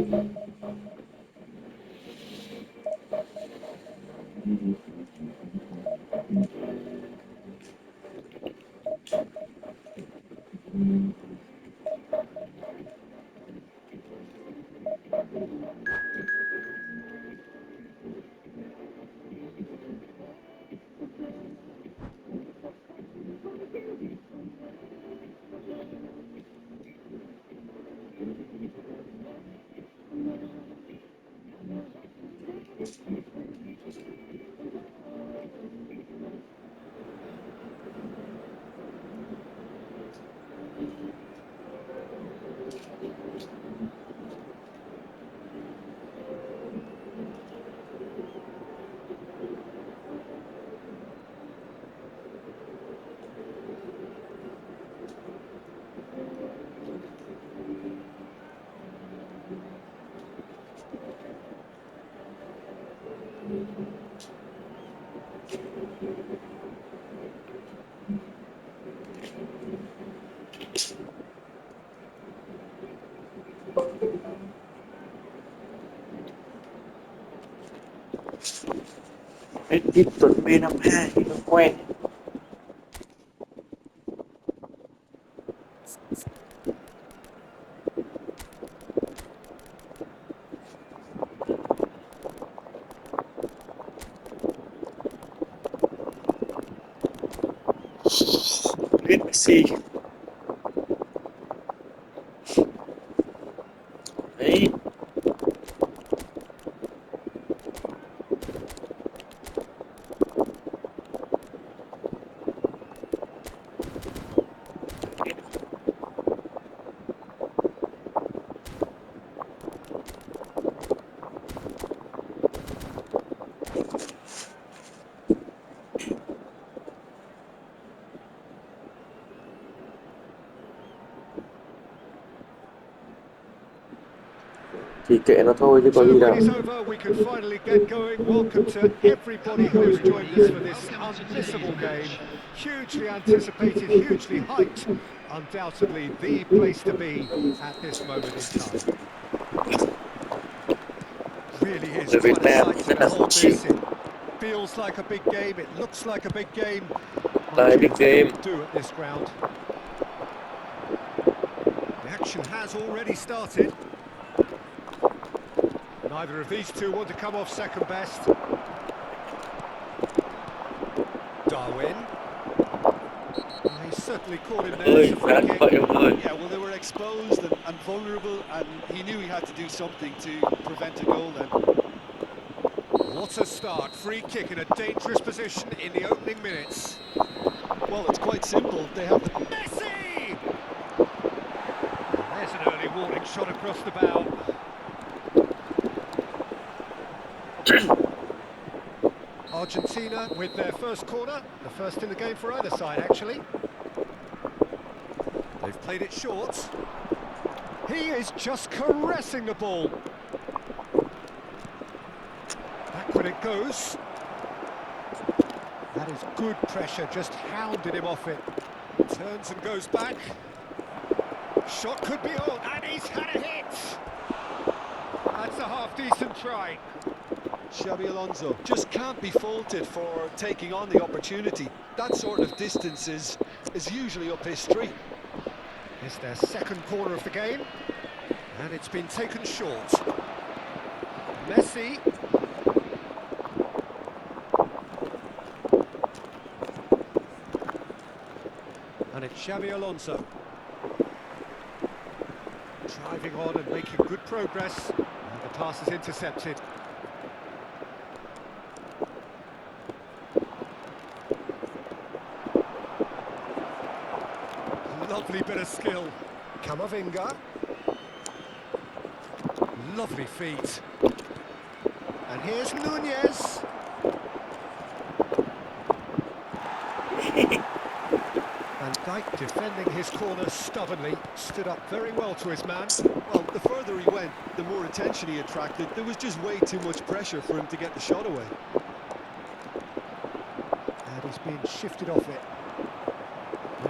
Cái tiếp tuần B52 thì nó quen. Biết Messi. Đấy. Thì kệ nó thôi chứ có gì đâu. We can finally get going. Welcome to everybody who has joined us for this unmissable game. Hugely anticipated, hugely hyped. Undoubtedly the place to be at this moment in time. Really is quite a sight to behold this. It feels like a big game. It looks like a big game. Big game. Do at this ground. The action has already started. Neither of these two want to come off second best. Darwin. He's certainly caught him there. Yeah, well, they were exposed and vulnerable, and he knew he had to do something to prevent a goal then. What a start. Free kick in a dangerous position in the opening minutes. Well, it's quite simple. They have the... Messi! There's an early warning shot across the bow. Argentina with their first corner, the first in the game for either side actually. They've played it short. He is just caressing the ball. Backward it goes. That is good pressure, just hounded him off it. Turns and goes back. Shot could be on, and he's had a hit. That's a half-decent try. Xabi Alonso just can't be faulted for taking on the opportunity. That sort of distance is usually up his street. It's their second corner of the game, and it's been taken short. Messi. And it's Xabi Alonso. Driving on and making good progress, and the pass is intercepted. Lovely bit of skill. Camavinga. Lovely feet. And here's Nunez. Van Dijk defending his corner stubbornly, stood up very well to his man. Well, the further he went, the more attention he attracted. There was just way too much pressure for him to get the shot away. And he's been shifted off it.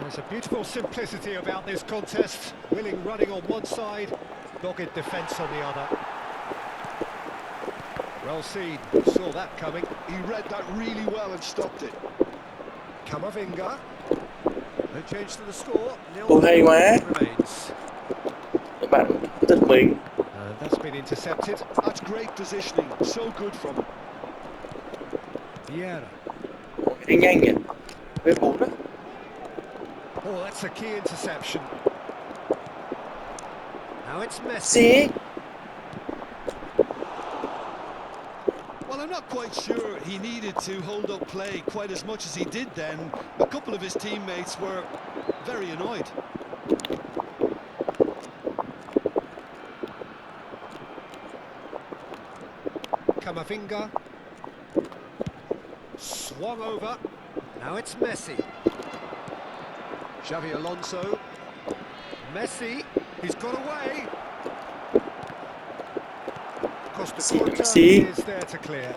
There's a beautiful simplicity about this contest. Willing running on one side, Dogged defence on the other. Well seen, saw that coming. He read that really well and stopped it. Camavinga. No change to the score. Ồ, hay quá. Remains. Các bạn giật mình. And that's been intercepted. That's great positioning, so good from him. Vieira. Đi nhanh nhỉ. Với 4 đó. Oh, that's a key interception. Now it's Messi. Xí. Well, I'm not quite sure he needed to hold up play quite as much as he did then. A couple of his teammates were very annoyed. Camavinga. Swung over. Now it's Messi. Xavi Alonso. Messi. He's got away. Costa Curta is there to clear.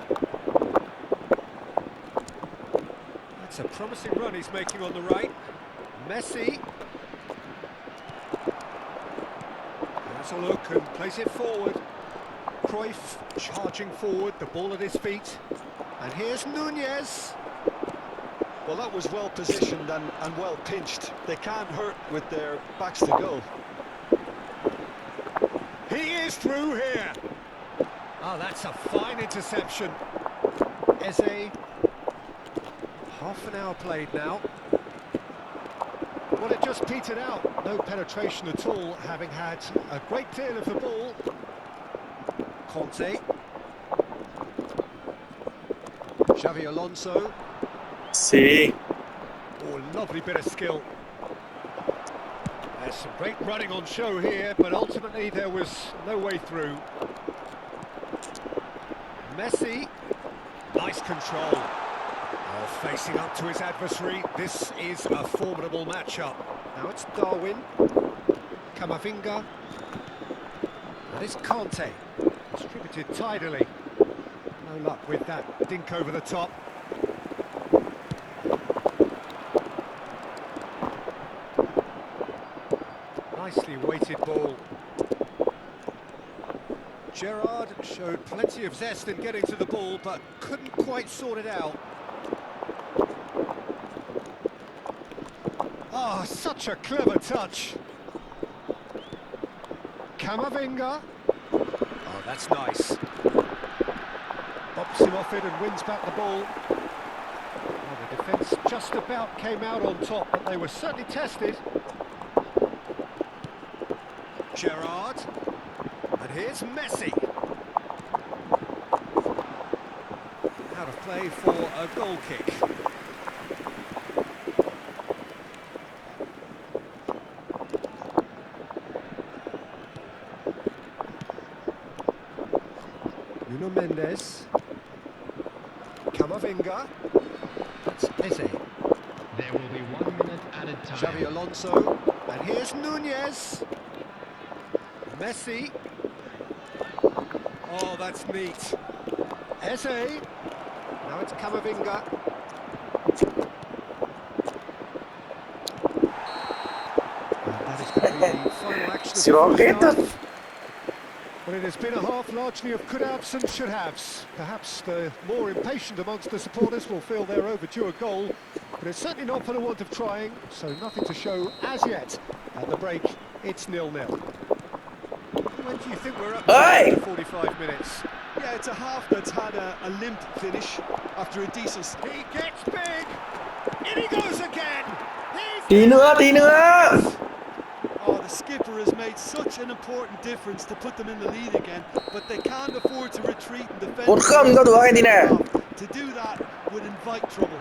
That's a promising run he's making on the right. Messi. Has a look and plays it forward. Cruyff charging forward, the ball at his feet. And here's Nunez. Well, that was well positioned and well pinched. They can't hurt with their backs to goal. He is through here. Oh, that's a fine interception. Eze. Half an hour played now. Well, it just petered out. No penetration at all, having had a great deal of the ball. Conte. Xavi Alonso. Xí. Oh, lovely bit of skill. There's some great running on show here, but ultimately there was no way through. Messi. Nice control. Oh, facing up to his adversary. This is a formidable matchup. Now it's Darwin. Camavinga. And it's Conte. Distributed tidily. No luck with that dink over the top. Nicely weighted ball. Gerrard showed plenty of zest in getting to the ball, but couldn't quite sort it out. Ah, such a clever touch. Camavinga. Oh, that's nice. Bops him off it and wins back the ball. Well, the defence just about came out on top, but they were certainly tested. Gerrard. And here's Messi. Out of play for a goal kick. Nuno Mendes. Camavinga. That's Eze. There will be 1 minute added time. Xavi Alonso. And here's Nunez. Messi. Oh, that's neat. Eze. Now it's Camavinga. And that is going to be the final action of the first half. Well, it has been a half largely of could-haves and should-haves. Perhaps the more impatient amongst the supporters will feel they're overdue a goal, but it's certainly not for the want of trying, so nothing to show as yet. At the break, it's 0-0. When do you think we're up to 45 minutes? Yeah, it's a half that's had a limp finish after a decent... He gets big! In he goes again! Tí nữa, tí nữa. Oh, the skipper has made such an important difference to put them in the lead again, but they can't afford to retreat and defend. 1-0 cho đội Argentina. To do that would invite trouble.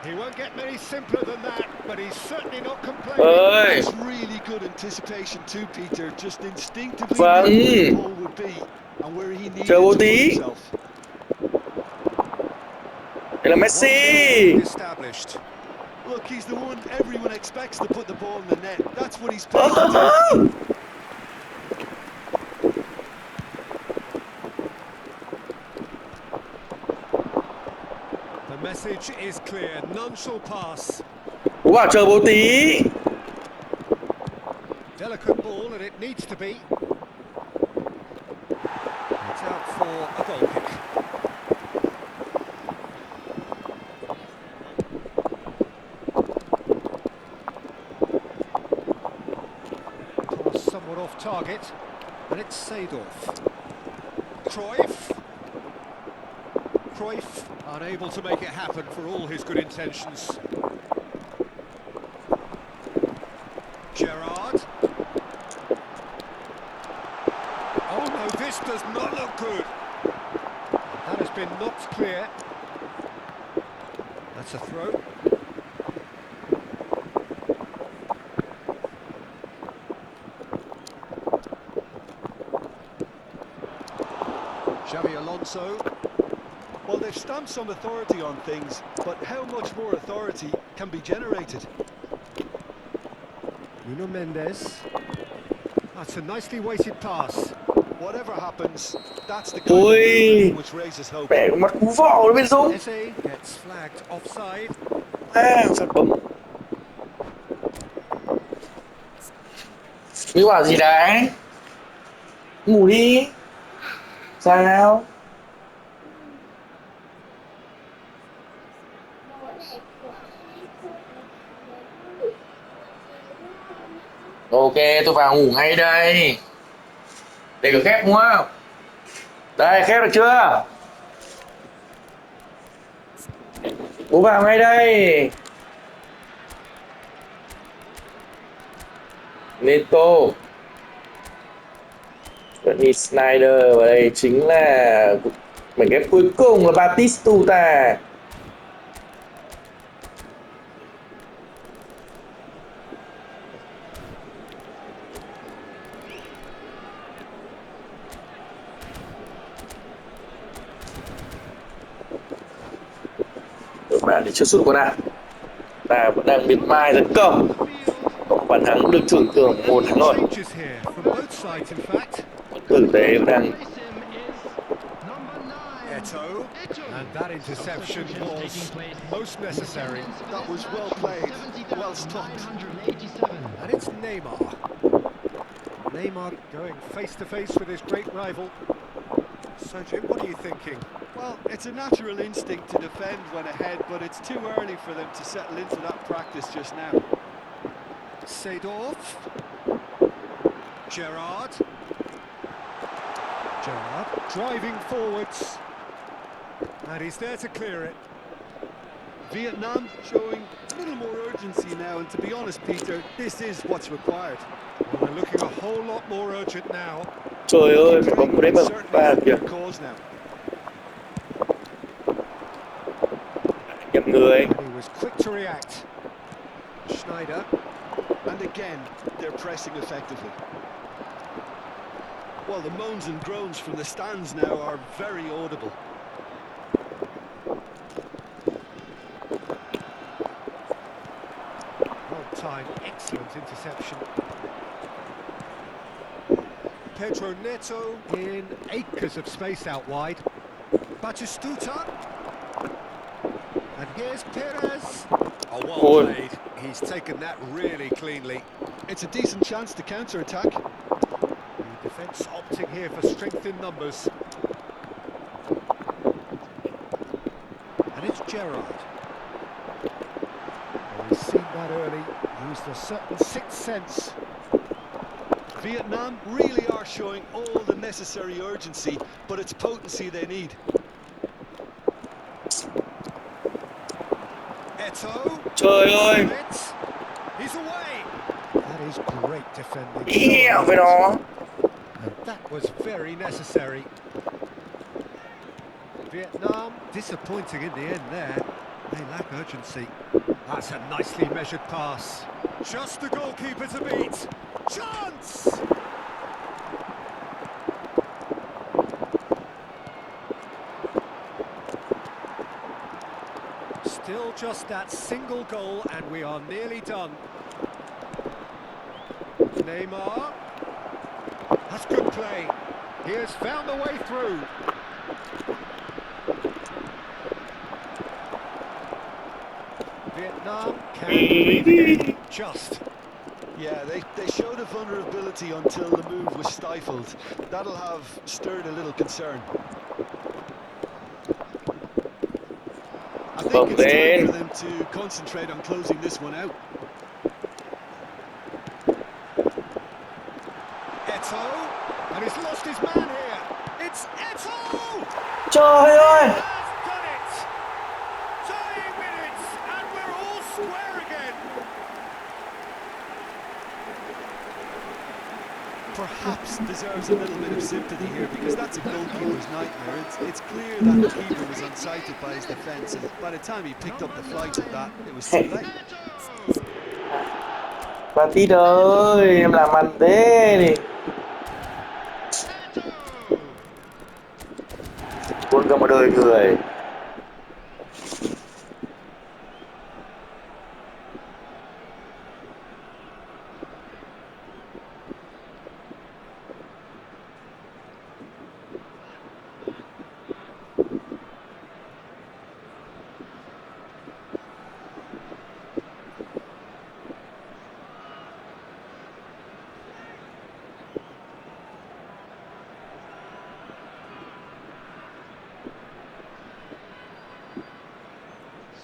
He won't get many simpler than that, but he's certainly not complaining. Ơi. That's really good anticipation too, Peter. Just instinctively Vâng. knew where the ball would be and where he needed Chờ to một put tí. himself. Đây là Messi. Established. Look, he's the one everyone expects to put the ball in the net. That's what he's paid to do. The message is clear, none shall pass. Cú bảo chờ bố tí. Delicate ball, and it needs to be. It's out for a goal kick. Pass somewhat off target, and it's Seedorf. Cruyff, unable to make it happen for all his good intentions. Gerrard. Oh no, this does not look good. That has been knocked clear. That's a throw. Xavi Alonso. Well, they've stamped some authority on things, but how much more authority can be generated? Nuno Mendes. That's a nicely weighted pass. Whatever happens, that's the kind of Ui, movement which raises hope. mẹ mắt cú vọ nó bên Dũng. Eze gets flagged offside. Phạt bóng. Mới bảo gì đấy? Ngủ đi. Sao? Ok, tôi vào ngủ ngay đây. Để cửa khép đúng không? Đây, khép được chưa? Bố vào ngay đây. Neto. Bernie Snyder, và đây chính là mảnh ghép cuối cùng là Batistuta. Đội bạn thì chưa sút của nào. Ta vẫn đang miệt mài tấn công. Có bàn thắng được thưởng thưởng một thắng rồi. Changes here from both sides, in fact. Tử tế vẫn đang Eto, and that interception was most necessary. That was well played, well stopped. And it's Neymar. Neymar going face to face with his great rival. So Jim, what are you thinking? Well, it's a natural instinct to defend when ahead, but it's too early for them to settle into that practice just now. Seedorf. Gerrard driving forwards. And he's there to clear it. Vietnam showing a little more urgency now, and to be honest, Peter, this is what's required. Well, they're looking a whole lot more urgent now. trời ơi, phải bóng đấy mà Certainly pha have kìa. their cause now. Nhầm người. And he was quick to react. Schneider. And again, they're pressing effectively. Well, the moans and groans from the stands now are very audible. Well timed, excellent interception. Pedro Neto in acres of space out wide. Batistuta. And here's Perez. Oh, well Ôi. played. He's taken that really cleanly. It's a decent chance to counter-attack. The defence opting here for strength in numbers. And it's Gerrard. Well, he's seen that early, used a certain sixth sense. Vietnam really are showing all the necessary urgency, but it's potency they need. Eto. Trời ơi, He's away. That is great defending. ỉa với nó. And that was very necessary. Vietnam disappointing in the end there. They lack urgency. That's a nicely measured pass. Just the goalkeeper to beat. Chance! Still just that single goal and we are nearly done. Neymar. That's good play. He has found the way through. Vietnam can breathe again. Just. Yeah, they showed a vulnerability until the move was stifled. That'll have stirred a little concern. I think Bật it's time lên. for them to concentrate on closing this one out. Eto, and he's lost his man here. It's Eto! Trời ơi. Has done it! Dying minutes, and we're all square again. Perhaps deserves a little bit of sympathy here because that's a goalkeeper's nightmare. It's clear that the keeper was unsighted by his defence, and by the time he picked up the flight of that, it was too late. Bà tí ơi, em làm ăn thế đi. Buồn cả một đời người.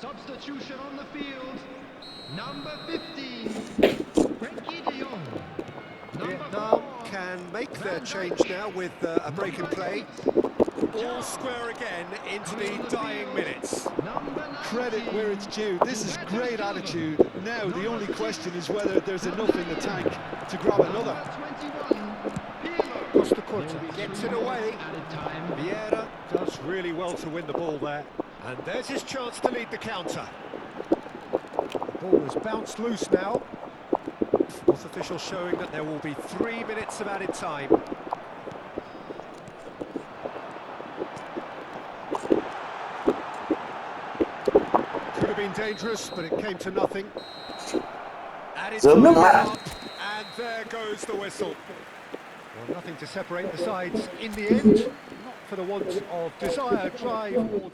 Substitution on the field. Number 15, Frankie de Jong. Vietnam can make their change now with a break in play. All square again into the dying minutes. Credit where it's due. This is great attitude. Now the only question is whether there's enough in the tank to grab another. Costa Curta gets it away. Vieira does really well to win the ball there. And there's his chance to lead the counter. The ball is bounced loose now. Fourth official showing that there will be 3 minutes of added time. Could have been dangerous, but it came to nothing. Added Rớm time nước is mắt. up, and there goes the whistle. Well, nothing to separate the sides in the end. Not for the want of desire, drive, or...